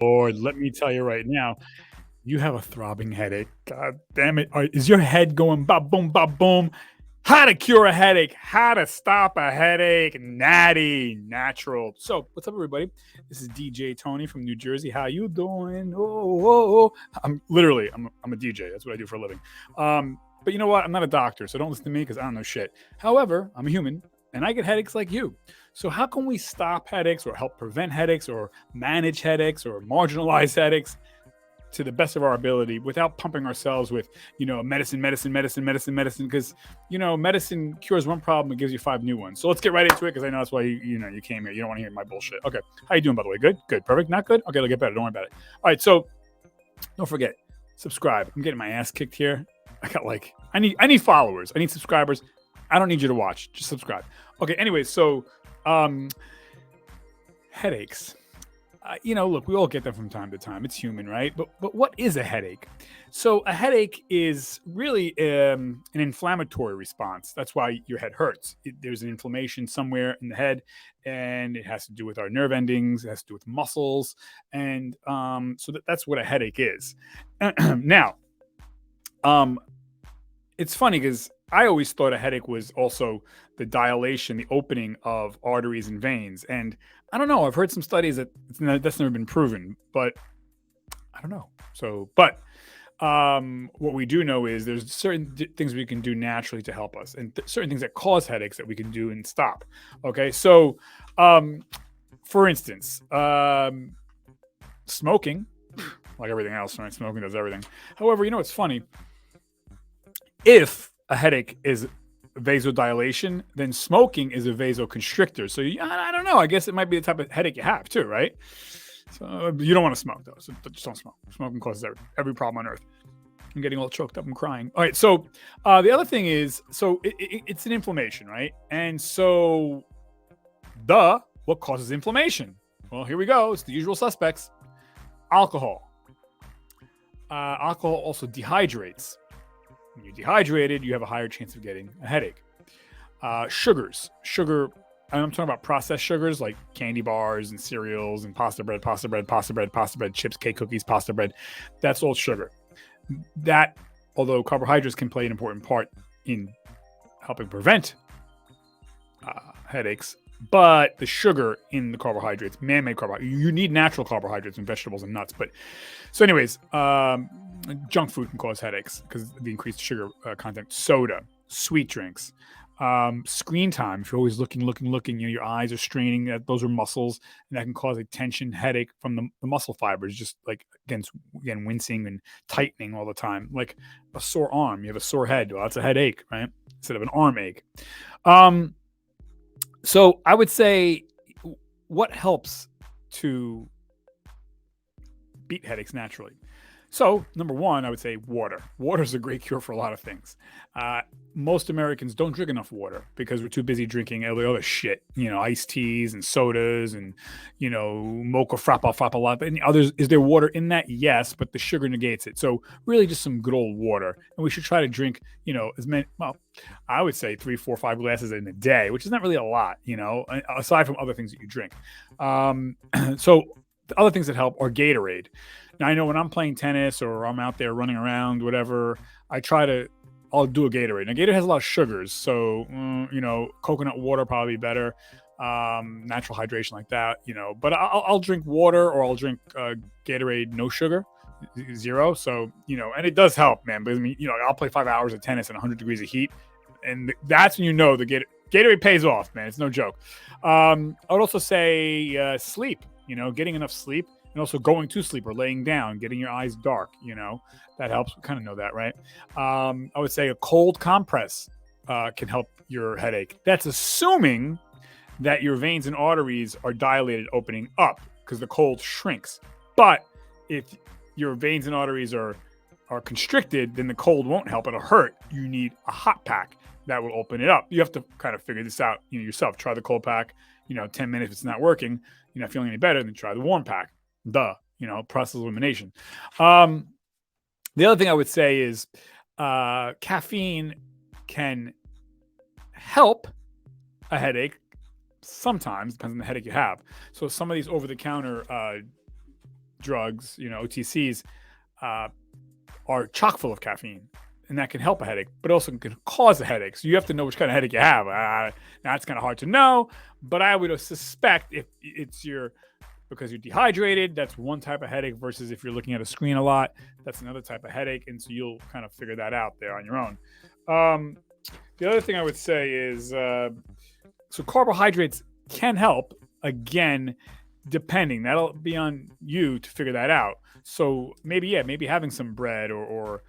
Lord, let me tell you right now, you have a throbbing headache. God damn it. Is your head going ba boom, ba boom? How to cure a headache, how to stop a headache, natty, natural. So, what's up, everybody? This is DJ Tony from New Jersey. How you doing? Oh. I'm a DJ. That's what I do for a living. But you know what? I'm not a doctor, so don't listen to me because I don't know shit. However, I'm a human and I get headaches like you. So, how can we stop headaches or help prevent headaches or manage headaches or marginalize headaches to the best of our ability without pumping ourselves with, medicine? Because, medicine cures one problem and gives you five new ones. So let's get right into it because I know that's why you came here. You don't want to hear my bullshit. Okay. How you doing, by the way? Good? Good. Perfect. Not good? Okay, it'll get better. Don't worry about it. All right. So don't forget, subscribe. I'm getting my ass kicked here. I need followers. I need subscribers. I don't need you to watch. Just subscribe. Okay. Anyway, so headaches. Look, we all get them from time to time. It's human, right? But what is a headache? So a headache is really an inflammatory response. That's why your head hurts. There's an inflammation somewhere in the head, and it has to do with our nerve endings. It has to do with muscles, and that's what a headache is. Now, it's funny because I always thought a headache was also the dilation, the opening of arteries and veins. And I don't know. I've heard some studies that that's never been proven, but I don't know. What we do know is there's certain things we can do naturally to help us, and certain things that cause headaches that we can do and stop. Okay, so for instance, smoking, like everything else, right? Smoking does everything. However, it's funny. If a headache is vasodilation, then smoking is a vasoconstrictor. So I don't know. I guess it might be the type of headache you have too, right? So you don't want to smoke though. So just don't smoke. Smoking causes every problem on earth. I'm getting all choked up. I'm crying. All right. So the other thing is, it's an inflammation, right? And so, what causes inflammation? Well, here we go. It's the usual suspects. Alcohol. Alcohol also dehydrates. When you're dehydrated, you have a higher chance of getting a headache. Sugar. I'm talking about processed sugars like candy bars and cereals and pasta bread, chips, cake, cookies, pasta bread. That's all sugar. That, although carbohydrates can play an important part in helping prevent headaches, but the sugar in the carbohydrates, man-made carbohydrates, you need natural carbohydrates in vegetables and nuts. But so, anyways, junk food can cause headaches because of the increased sugar content. Soda, sweet drinks, screen time. If you're always looking, your eyes are straining. Those are muscles, and that can cause a tension headache from the muscle fibers. Just like again, wincing and tightening all the time, like a sore arm. You have a sore head. Well, that's a headache, right? Instead of an arm ache. So I would say what helps to beat headaches naturally. So, number one, I would say water. Water is a great cure for a lot of things. Most Americans don't drink enough water because we're too busy drinking all the other shit, iced teas and sodas and, mocha frappa latte. And others, is there water in that? Yes, but the sugar negates it. So, really just some good old water. And we should try to drink, as many, I would say 3, 4, 5 glasses in a day, which is not really a lot, aside from other things that you drink. So, the other things that help are Gatorade. Now, I know when I'm playing tennis or I'm out there running around, whatever, I'll do a Gatorade. Now, Gatorade has a lot of sugars, so, coconut water probably better, natural hydration like that, but I'll drink water or I'll drink Gatorade, no sugar, zero. So, and it does help, man, because I'll play 5 hours of tennis in 100 degrees of heat, and that's when the Gatorade pays off, man. It's no joke. I would also say sleep. Getting enough sleep, and also going to sleep or laying down, getting your eyes dark, that helps. We kind of know that, right? I would say a cold compress can help your headache. That's assuming that your veins and arteries are dilated, opening up, because the cold shrinks. But if your veins and arteries are constricted, then the cold won't help. It'll hurt. You need a hot pack that will open it up. You have to kind of figure this out yourself. Try the cold pack, 10 minutes if it's not working. You're not feeling any better, then try the warm pack. Process elimination. The other thing I would say is caffeine can help a headache sometimes, depends on the headache you have. So some of these over-the-counter drugs, OTCs, uh, are chock full of caffeine, and that can help a headache, but also can cause a headache. So you have to know which kind of headache you have. Now it's kind of hard to know, but I would suspect if it's because you're dehydrated, that's one type of headache, versus if you're looking at a screen a lot, that's another type of headache. And so you'll kind of figure that out there on your own. The other thing I would say is, so carbohydrates can help, again, depending. That'll be on you to figure that out. So maybe having some bread or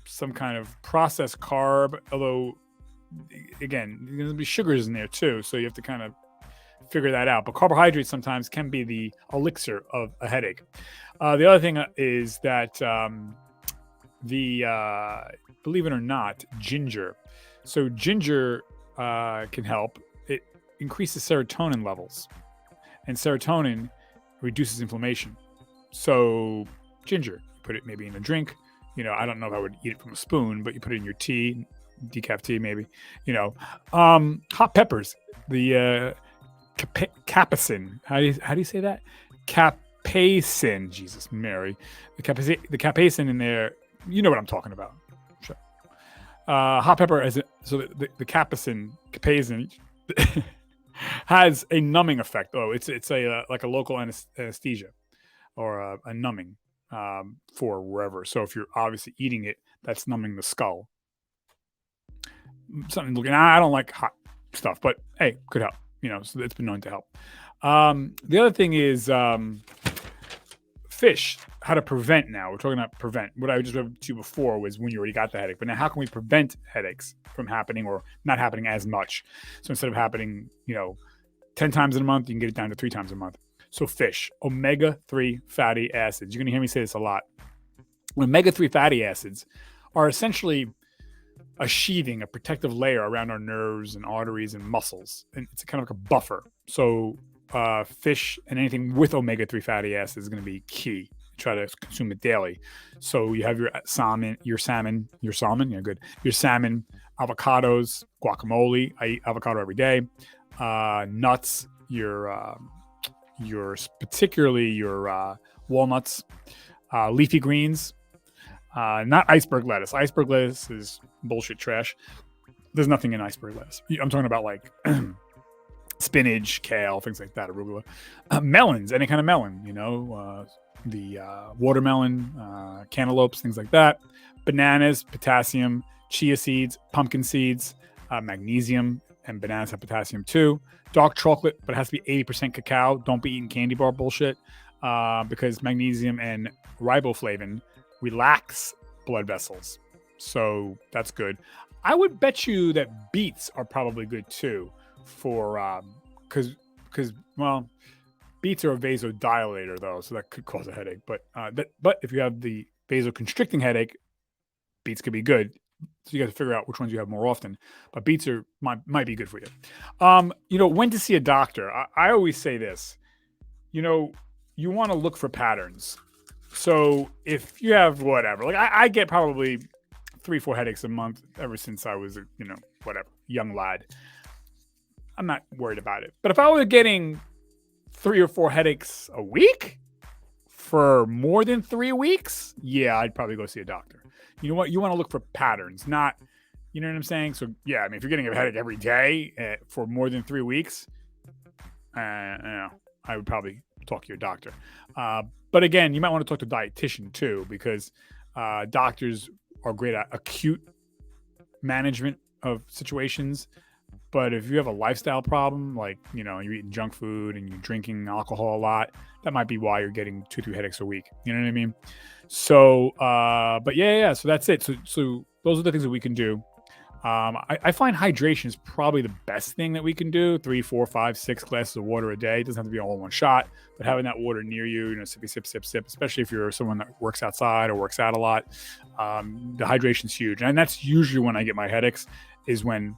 some kind of processed carb, although again, there's going to be sugars in there too. So you have to kind of figure that out. But carbohydrates sometimes can be the elixir of a headache. The other thing is that believe it or not, ginger. So ginger can help. It increases serotonin levels, and serotonin reduces inflammation. So ginger, you put it maybe in a drink. I don't know if I would eat it from a spoon, but you put it in your tea, decaf tea maybe. Hot peppers, the capsaicin. How do you say that? Capsaicin. Jesus Mary, the capsaicin in there. You know what I'm talking about. Sure. Hot pepper the capsaicin has a numbing effect. Oh, it's a like a local anesthesia or a numbing for wherever. So if you're obviously eating it, that's numbing the skull. Something looking. I don't like hot stuff, but hey, could help. So it's been known to help. The other thing is fish. How to prevent now. We're talking about prevent. What I just read to you before was when you already got the headache. But now how can we prevent headaches from happening or not happening as much? So instead of happening, 10 times in a month, you can get it down to 3 times a month. So fish, omega-3 fatty acids. You're going to hear me say this a lot. Omega-3 fatty acids are essentially a sheathing, a protective layer around our nerves and arteries and muscles. And it's kind of like a buffer. So fish and anything with omega-3 fatty acids is going to be key. Try to consume it daily. So you have your salmon, yeah, good. Your salmon, avocados, guacamole. I eat avocado every day. Nuts, particularly your walnuts, leafy greens, not iceberg lettuce. Iceberg lettuce is bullshit trash. There's nothing in iceberg lettuce. I'm talking about like spinach, kale, things like that, arugula. Melons, any kind of melon, the watermelon, cantaloupes, things like that. Bananas, potassium, chia seeds, pumpkin seeds, magnesium, and bananas have potassium too. Dark chocolate, but it has to be 80% cacao. Don't be eating candy bar bullshit because magnesium and riboflavin relax blood vessels. So that's good. I would bet you that beets are probably good too for because beets are a vasodilator though, so that could cause a headache. But if you have the vasoconstricting headache, beets could be good. So you got to figure out which ones you have more often. But beets might be good for you. When to see a doctor. I always say this. You want to look for patterns. So if you have whatever, like I get probably 3-4 headaches a month ever since I was young lad. I'm not worried about it. But if I were getting 3 or 4 headaches a week for more than 3 weeks, yeah, I'd probably go see a doctor. You know what? You want to look for patterns, not, you know what I'm saying? So yeah, if you're getting a headache every day for more than 3 weeks, I would probably talk to your doctor. But again, you might want to talk to a dietitian too, because doctors are great at acute management of situations. But if you have a lifestyle problem, like, you're eating junk food and you're drinking alcohol a lot, that might be why you're getting 2-3 headaches a week. You know what I mean? So, but yeah. So that's it. So those are the things that we can do. I find hydration is probably the best thing that we can do. 3, 4, 5, 6 glasses of water a day. It doesn't have to be all in one shot, but having that water near you, sip, especially if you're someone that works outside or works out a lot. The hydration is huge. And that's usually when I get my headaches, is when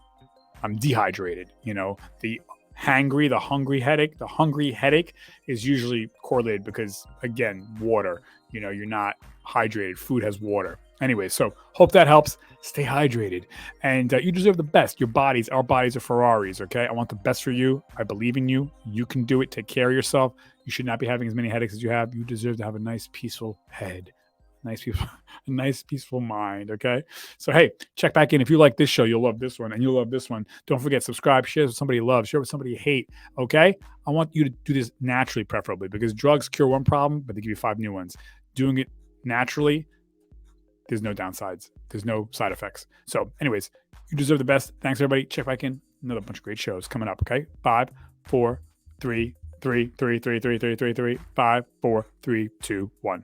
I'm dehydrated. The hungry headache is usually correlated because, again, water, you're not hydrated. Food has water. Anyway, so hope that helps. Stay hydrated. And you deserve the best. Our bodies are Ferraris, okay? I want the best for you. I believe in you. You can do it. Take care of yourself. You should not be having as many headaches as you have. You deserve to have a nice, peaceful head, a nice, peaceful mind. Okay. So, hey, check back in. If you like this show, you'll love this one and you'll love this one. Don't forget, subscribe, share with somebody you love, share with somebody you hate. Okay. I want you to do this naturally, preferably, because drugs cure one problem, but they give you 5 new ones. Doing it naturally, there's no downsides. There's no side effects. So, anyways, you deserve the best. Thanks, everybody. Check back in. Another bunch of great shows coming up. Okay. 5, 4, 3, 3, 3, 3, 3, 3, 3, 3, 5, 4, 3, 2, 1.